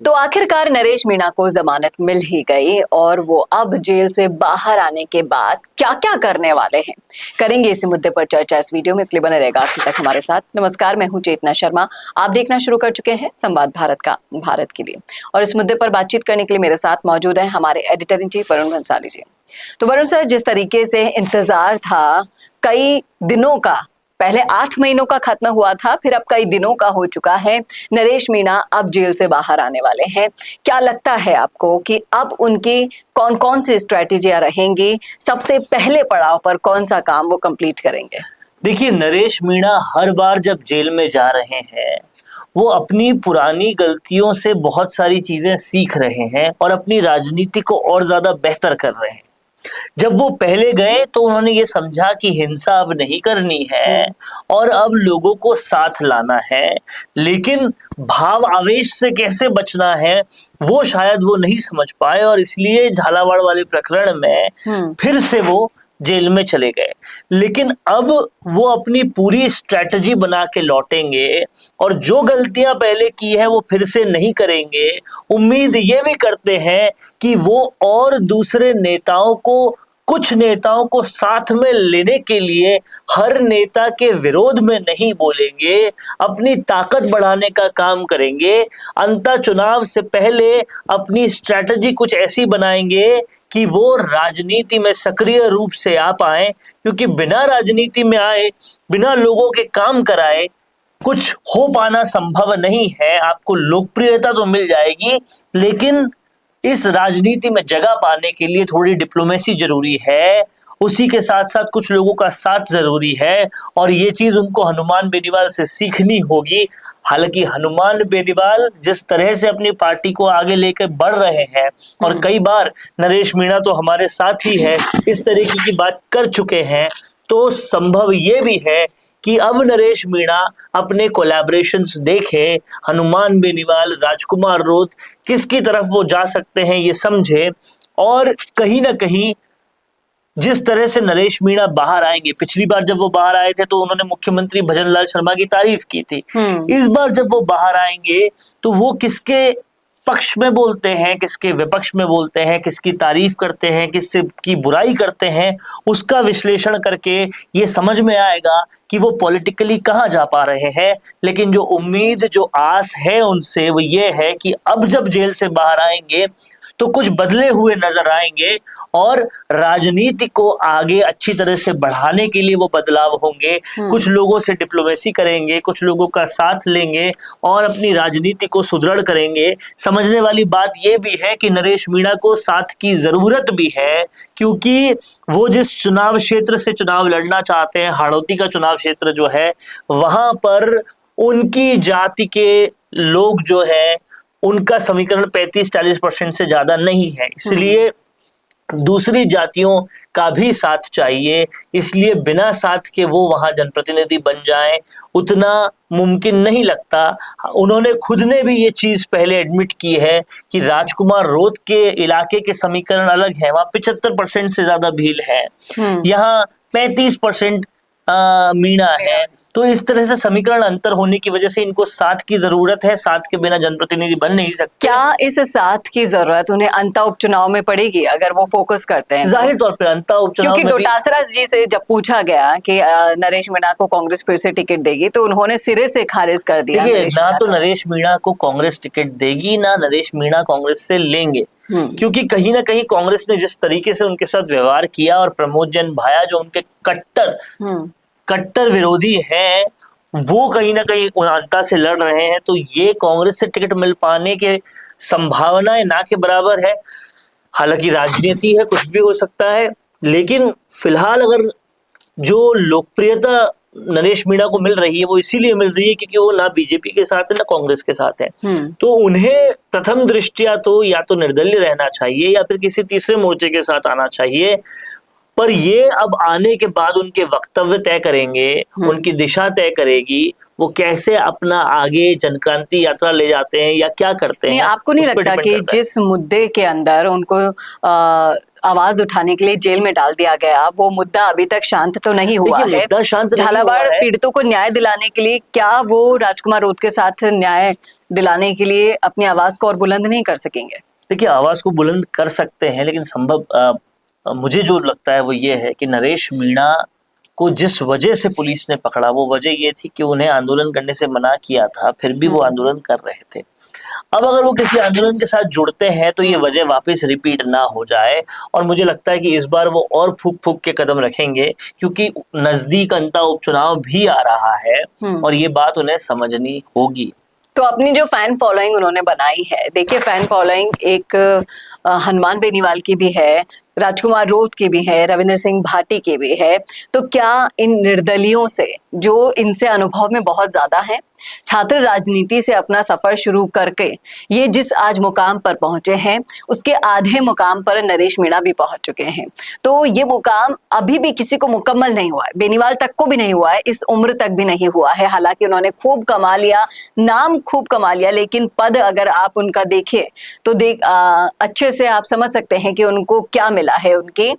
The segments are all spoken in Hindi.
तो आखिरकार नरेश मीणा को जमानत मिल ही गई और वो अब जेल से बाहर आने के बाद क्या क्या करने वाले हैं, करेंगे इसी मुद्दे पर चर्चा इस वीडियो में, इसलिए बने रहेगा आखिर तक हमारे साथ। नमस्कार, मैं हूं चेतना शर्मा। आप देखना शुरू कर चुके हैं संवाद भारत का, भारत के लिए। और इस मुद्दे पर बातचीत करने के लिए मेरे साथ मौजूद है हमारे editor in chief Varun Bhansali ji. तो वरुण सर, जिस तरीके से इंतजार था कई दिनों का, पहले 8 महीनों का खत्म हुआ था, फिर अब कई दिनों का हो चुका है। नरेश मीणा अब जेल से बाहर आने वाले हैं। क्या लगता है आपको कि अब उनकी कौन कौन सी स्ट्रेटेजियां रहेंगी? सबसे पहले पड़ाव पर कौन सा काम वो कंप्लीट करेंगे? देखिए, नरेश मीणा हर बार जब जेल में जा रहे हैं वो अपनी पुरानी गलतियों से बहुत सारी चीजें सीख रहे हैं और अपनी राजनीति को और ज्यादा बेहतर कर रहे हैं। जब वो पहले गए तो उन्होंने ये समझा कि हिंसा अब नहीं करनी है और अब लोगों को साथ लाना है, लेकिन भाव आवेश से कैसे बचना है वो शायद वो नहीं समझ पाए और इसलिए झालावाड़ वाले प्रकरण में फिर से वो जेल में चले गए। लेकिन अब वो अपनी पूरी स्ट्रेटजी बना के लौटेंगे और जो गलतियां पहले की है वो फिर से नहीं करेंगे। उम्मीद ये भी करते हैं कि वो और दूसरे नेताओं को, कुछ नेताओं को साथ में लेने के लिए हर नेता के विरोध में नहीं बोलेंगे, अपनी ताकत बढ़ाने का काम करेंगे। अंतः चुनाव से पहले अपनी स्ट्रेटजी कुछ ऐसी बनाएंगे कि वो राजनीति में सक्रिय रूप से आ पाए, क्योंकि बिना राजनीति में आए, बिना लोगों के काम कराए कुछ हो पाना संभव नहीं है। आपको लोकप्रियता तो मिल जाएगी, लेकिन इस राजनीति में जगह पाने के लिए थोड़ी डिप्लोमेसी जरूरी है, उसी के साथ साथ कुछ लोगों का साथ जरूरी है और ये चीज उनको हनुमान बेनीवाल से सीखनी होगी। हालांकि हनुमान बेनीवाल जिस तरह से अपनी पार्टी को आगे लेकर बढ़ रहे हैं और कई बार नरेश मीणा तो हमारे साथ ही है, इस तरीके की बात कर चुके हैं, तो संभव ये भी है कि अब नरेश मीणा अपने कोलैबोरेशंस देखे, हनुमान बेनीवाल, राजकुमार रोत, किसकी तरफ वो जा सकते हैं ये समझे। और कहीं ना कहीं जिस तरह से नरेश मीणा बाहर आएंगे, पिछली बार जब वो बाहर आए थे तो उन्होंने मुख्यमंत्री भजन लाल शर्मा की तारीफ की थी। इस बार जब वो बाहर आएंगे तो वो किसके पक्ष में बोलते हैं, किसके विपक्ष में बोलते हैं, किसकी तारीफ करते हैं, किससे की बुराई करते हैं, उसका विश्लेषण करके ये समझ में आएगा कि वो पॉलिटिकली कहाँ जा पा रहे हैं। लेकिन जो उम्मीद, जो आस है उनसे, वो ये है कि अब जब जेल से बाहर आएंगे तो कुछ बदले हुए नजर आएंगे और राजनीति को आगे अच्छी तरह से बढ़ाने के लिए वो बदलाव होंगे। कुछ लोगों से डिप्लोमेसी करेंगे, कुछ लोगों का साथ लेंगे और अपनी राजनीति को सुदृढ़ करेंगे। समझने वाली बात ये भी है कि नरेश मीणा को साथ की जरूरत भी है, क्योंकि वो जिस चुनाव क्षेत्र से चुनाव लड़ना चाहते हैं, हाड़ौती का चुनाव क्षेत्र जो है, वहां पर उनकी जाति के लोग जो है उनका समीकरण 35-40% से ज्यादा नहीं है, इसलिए दूसरी जातियों का भी साथ चाहिए। इसलिए बिना साथ के वो वहां जनप्रतिनिधि बन जाएं उतना मुमकिन नहीं लगता। उन्होंने खुद ने भी ये चीज पहले एडमिट की है कि राजकुमार रोत के इलाके के समीकरण अलग है, वहां 75% से ज्यादा भील है, यहाँ 35% मीणा है। तो इस तरह से समीकरण अंतर होने की वजह से इनको साथ की जरूरत है, साथ के बिना जनप्रतिनिधि बन नहीं सकते। क्या इस साथ की जरूरत उन्हें अंतर उपचुनाव में पड़ेगी अगर वो फोकस करते हैं? जाहिर तौर पर अंतर उपचुनाव में, क्योंकि डोटासरा जी से जब पूछा गया कि नरेश मीणा को कांग्रेस फिर से टिकट देगी तो उन्होंने सिरे से खारिज कर दिया। ना तो नरेश मीणा को कांग्रेस टिकट देगी, ना नरेश मीणा कांग्रेस से लेंगे, क्योंकि कहीं ना कहीं कांग्रेस ने जिस तरीके से उनके साथ व्यवहार किया और प्रमोद जैन भाया जो उनके कट्टर विरोधी हैं, वो कहीं ना कहीं अंता से लड़ रहे हैं, तो ये कांग्रेस से टिकट मिल पाने के संभावनाएं ना के बराबर है। हालांकि राजनीति है, कुछ भी हो सकता है, लेकिन फिलहाल अगर जो लोकप्रियता नरेश मीणा को मिल रही है वो इसीलिए मिल रही है क्योंकि वो ना बीजेपी के साथ है ना कांग्रेस के साथ है। तो उन्हें प्रथम दृष्टया तो या तो निर्दलीय रहना चाहिए या फिर किसी तीसरे मोर्चे के साथ आना चाहिए। पर ये अब आने के बाद उनके वक्तव्य तय करेंगे, उनकी दिशा तय करेगी, वो कैसे अपना आगे जनक्रांति यात्रा ले जाते हैं या क्या करते हैं। आपको नहीं लगता कि जिस मुद्दे के अंदर उनको आवाज उठाने के लिए जेल में डाल दिया गया, वो मुद्दा अभी तक शांत तो नहीं हुआ है? मुद्दा शांत नहीं हुआ है। झालावाड़ पीड़ितों को न्याय दिलाने के लिए क्या वो राजकुमार रोत के साथ न्याय दिलाने के लिए अपनी आवाज को और बुलंद नहीं कर सकेंगे? देखिए, आवाज को बुलंद कर सकते हैं, लेकिन मुझे जो लगता है वो ये है कि नरेश मीणा को जिस वजह से पुलिस ने पकड़ा, वो वजह ये थी कि उन्हें आंदोलन करने से मना किया था, फिर भी वो आंदोलन कर रहे थे। अब अगर वो किसी आंदोलन के साथ जुड़ते हैं तो ये वजह वापस रिपीट ना हो जाए, और मुझे लगता है कि इस बार वो और फूक फूक के कदम रखेंगे, क्योंकि नजदीक अंता उपचुनाव भी आ रहा है और ये बात उन्हें समझनी होगी। तो अपनी जो फैन फॉलोइंग उन्होंने बनाई है, देखिए फैन फॉलोइंग एक हनुमान बेनीवाल की भी है, राजकुमार रोत की भी है, रविंद्र सिंह भाटी की भी है, तो क्या इन निर्दलियों से जो इनसे अनुभव में बहुत ज्यादा है, छात्र राजनीति से अपना सफर शुरू करके ये जिस आज मुकाम पर पहुंचे हैं, उसके आधे मुकाम पर नरेश मीणा भी पहुंच चुके हैं। तो ये मुकाम अभी भी किसी को मुकम्मल नहीं हुआ है, बेनीवाल तक को भी नहीं हुआ है, इस उम्र तक भी नहीं हुआ है। हालांकि उन्होंने खूब कमा लिया, नाम खूब कमा लिया, लेकिन पद अगर आप उनका देखिए तो अच्छे से आप समझ सकते हैं कि उनको क्या मिला है। उनकी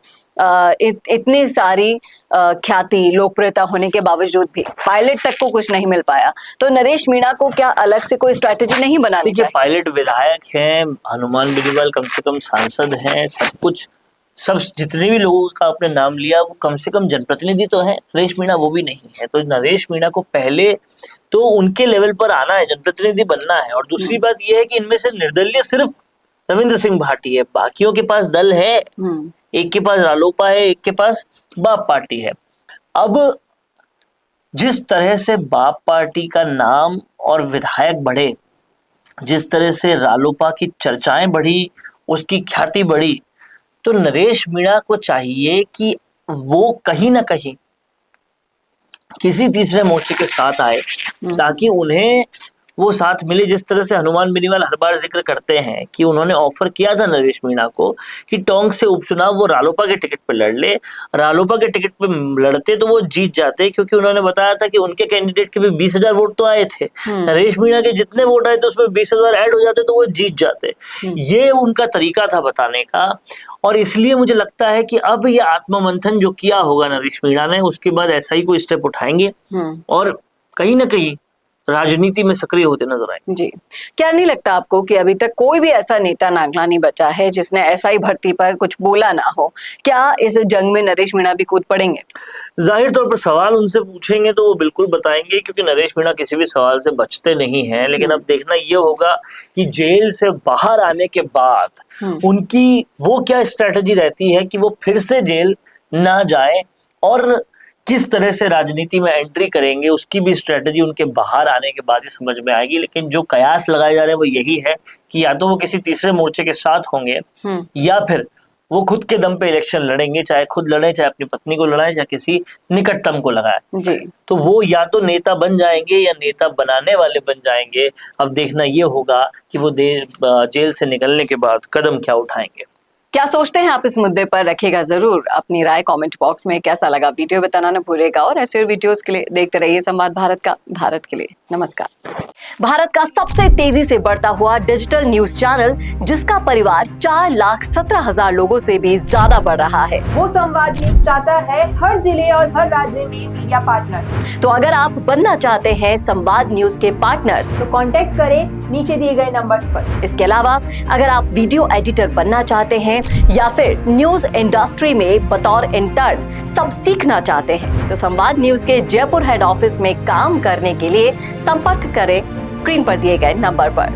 इतनी सारी ख्याति, लोकप्रियता होने के बावजूद भी पायलट तक को कुछ नहीं मिल पाया। तो नरेश मीणा को क्या अलग से कोई स्ट्रेटेजी नहीं बनानी चाहिए? पायलट विधायक हैं, हनुमान बेनीवाल कम से कम सांसद हैं, सब कुछ, सब जितने भी लोगों का आपने नाम लिया वो कम से कम जनप्रतिनिधि तो है। नरेश मीणा वो भी नहीं है, तो नरेश मीणा को पहले तो उनके लेवल पर आना है, जनप्रतिनिधि बनना है। और दूसरी बात यह है कि इनमें से निर्दलीय सिर्फ रविंद्र सिंह भाटी है, बाकियों के पास दल है, एक के पास रालोपा है, एक के पास बाप पार्टी है। अब जिस तरह से बाप पार्टी का नाम और विधायक बढ़े, जिस तरह से रालोपा की चर्चाएं बढ़ी, उसकी ख्याति बढ़ी, तो नरेश मीणा को चाहिए कि वो कहीं ना कहीं किसी तीसरे मोर्चे के साथ आए, ताकि उन्हें वो साथ मिले। जिस तरह से हनुमान बेनीवाल हर बार जिक्र करते हैं कि उन्होंने ऑफर किया था नरेश मीणा को कि टोंक से उपचुनाव वो रालोपा के टिकट पे लड़ ले, रालोपा के टिकट पे लड़ते तो वो जीत जाते, क्योंकि उन्होंने बताया था कि उनके कैंडिडेट के भी 20,000 वोट तो आए थे, नरेश मीणा के जितने वोट आए थे उसमें 20,000 ऐड हो जाते तो वो जीत जाते। ये उनका तरीका था बताने का, और इसलिए मुझे लगता है कि अब ये आत्ममंथन जो किया होगा नरेश मीणा ने, उसके बाद ऐसा ही कोई स्टेप उठाएंगे और कहीं ना कहीं राजनीति में सक्रिय होते नजर आए। जी, क्या नहीं लगता आपको कि अभी तक कोई भी ऐसा नेता नागला नहीं बचा है जिसने एसआई भर्ती पर कुछ बोला ना हो? क्या इस जंग में नरेश मीणा भी कूद पड़ेंगे? जाहिर तौर पर सवाल उनसे पूछेंगे तो वो बिल्कुल बताएंगे, क्योंकि नरेश मीणा किसी भी सवाल से बचते नहीं हैं। लेकिन अब देखना ये होगा कि जेल से बाहर आने के बाद उनकी वो क्या स्ट्रेटेजी रहती है कि वो फिर से जेल ना जाए, और किस तरह से राजनीति में एंट्री करेंगे, उसकी भी स्ट्रेटेजी उनके बाहर आने के बाद ही समझ में आएगी। लेकिन जो कयास लगाए जा रहे हैं वो यही है कि या तो वो किसी तीसरे मोर्चे के साथ होंगे, या फिर वो खुद के दम पे इलेक्शन लड़ेंगे, चाहे खुद लड़े, चाहे अपनी पत्नी को लड़ाए, चाहे किसी निकटतम को लगाए। जी, तो वो या तो नेता बन जाएंगे या नेता बनाने वाले बन जाएंगे। अब देखना ये होगा कि वो जेल से निकलने के बाद कदम क्या उठाएंगे। क्या सोचते हैं आप इस मुद्दे पर? रखिएगा जरूर अपनी राय कमेंट बॉक्स में। कैसा लगा वीडियो बताना न भूलिएगा, और ऐसे वीडियोस के लिए देखते रहिए संवाद भारत का। भारत के लिए नमस्कार। भारत का सबसे तेजी से बढ़ता हुआ डिजिटल न्यूज चैनल, जिसका परिवार 4,17,000 लोगों से भी ज्यादा बढ़ रहा है, वो संवाद न्यूज चाहता है हर जिले और हर राज्य में मीडिया पार्टनर्स। तो अगर आप बनना चाहते हैं संवाद न्यूज के पार्टनर्स, तो कांटेक्ट करें नीचे दिए गए नंबर्स पर। इसके अलावा अगर आप वीडियो एडिटर बनना चाहते हैं या फिर न्यूज इंडस्ट्री में बतौर इंटर्न सब सीखना चाहते हैं, तो संवाद न्यूज के जयपुर हेड ऑफिस में काम करने के लिए संपर्क करें स्क्रीन पर दिए गए नंबर पर।